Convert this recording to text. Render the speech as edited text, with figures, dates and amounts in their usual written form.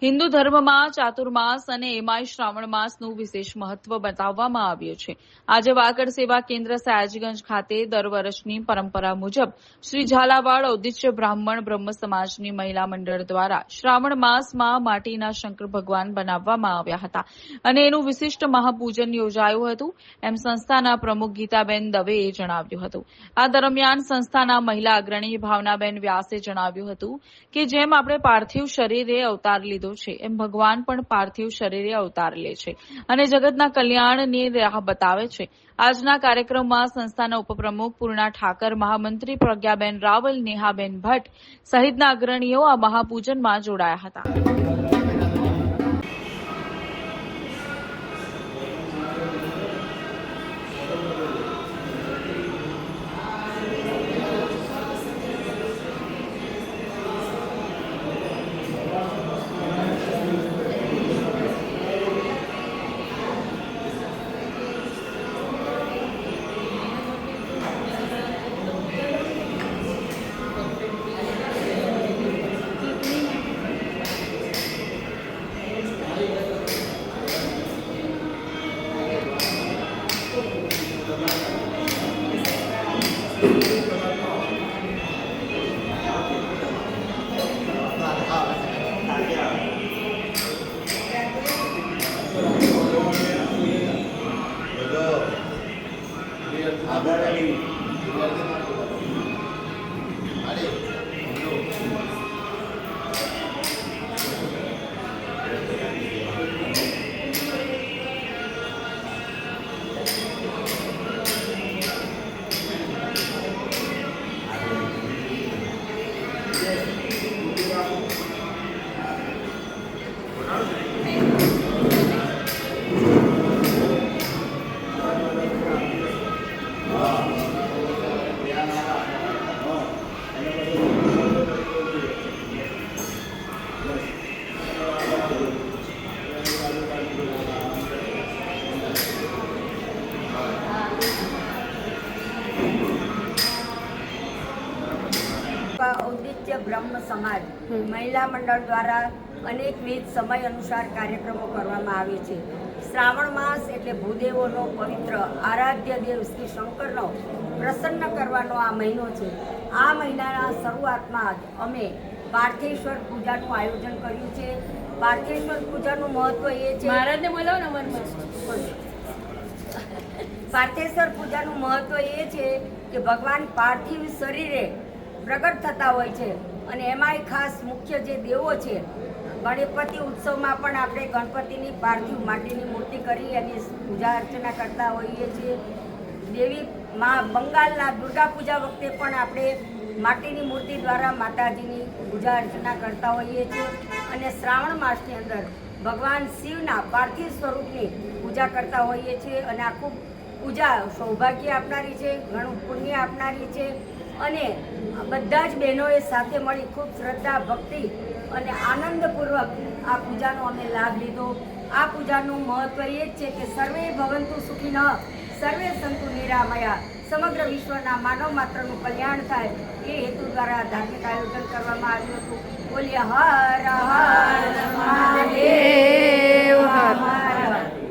હિન્દુ ધર્મમાં ચાતુર્માસ અને એમાંય શ્રાવણ માસનું વિશેષ મહત્વ બતાવવામાં આવ્યું છે। આજે વાકડ સેવા કેન્દ્ર સયાજીગંજ ખાતે દર વર્ષની પરંપરા મુજબ શ્રી ઝાલાવાડ ઔદિત્ય બ્રાહ્મણ બ્રહ્મ સમાજની મહિલા મંડળ દ્વારા શ્રાવણ માસમાં માટીના શંકર ભગવાન બનાવવામાં આવ્યા હતા અને એનું વિશિષ્ટ મહાપૂજન યોજાયું હતું, એમ સંસ્થાના પ્રમુખ ગીતાબેન દવેએ જણાવ્યું હતું। આ દરમિયાન સંસ્થાના મહિલા અગ્રણી ભાવનાબેન વ્યાસે જણાવ્યું હતું કે જેમ આપણે પાર્થિવ શરીરે અવતાર લીધો છે એમ ભગવાન પણ પાર્થિવ શરીરે અવતાર લે છે અને જગતના કલ્યાણની રાહ બતાવે છે। આજના કાર્યક્રમમાં સંસ્થાના ઉપપ્રમુખ પૂર્ણા ઠાકર, મહામંત્રી પ્રજ્ઞાબેન રાવલ, નેહાબેન ભટ્ટ સહિતના અગ્રણીઓ આ મહાપૂજનમાં જોડાયા હતા। ઔદિત્ય બ્રહ્મ સમાજ મહિલા મંડળ દ્વારા અનેકવિધ સમય અનુસાર કાર્યક્રમો કરવામાં આવે છે। શ્રાવણ માસ એટલે ભૂદેવોનો પવિત્ર આરાધ્ય દેવ શ્રી શંકરનો પ્રસન્ન કરવાનો આ મહિનો છે। આ મહિનાના શરૂઆતમાં જ અમે પાર્થેશ્વર પૂજાનું આયોજન કર્યું છે। પાર્થેશ્વર પૂજાનું મહત્વ એ છે, પાર્થેશ્વર પૂજાનું મહત્વ એ છે કે ભગવાન પાર્થિવ શરીરે પ્રગટ થતા હોય છે અને એમાંય ખાસ મુખ્ય જે દેવો છે, ગણપતિ ઉત્સવમાં પણ આપણે ગણપતિની પાર્થિવ માટીની મૂર્તિ કરી અને પૂજા અર્ચના કરતા હોઈએ છીએ। દેવી બંગાળના દુર્ગા પૂજા વખતે પણ આપણે માટીની મૂર્તિ દ્વારા માતાજીની પૂજા અર્ચના કરતા હોઈએ છીએ અને શ્રાવણ માસની અંદર ભગવાન શિવના પાર્થિવ સ્વરૂપની પૂજા કરતા હોઈએ છીએ અને આ ખૂબ પૂજા સૌભાગ્ય આપનારી છે, ઘણું પુણ્ય આપનારી છે અને બધા જ બહેનોએ સાથે મળી ખૂબ શ્રદ્ધા, ભક્તિ અને આનંદપૂર્વક આ પૂજાનો અમે લાભ લીધો। આ પૂજાનું મહત્વ એ જ છે કે સર્વે ભવંતુ સુખિનઃ, સર્વે સંતુ નિરામયા, સમગ્ર વિશ્વના માનવ માત્રનું કલ્યાણ થાય એ હેતુ દ્વારા ધાર્મિક આયોજન કરવામાં આવ્યું હતું। બોલીએ હર હર મહાદેવ।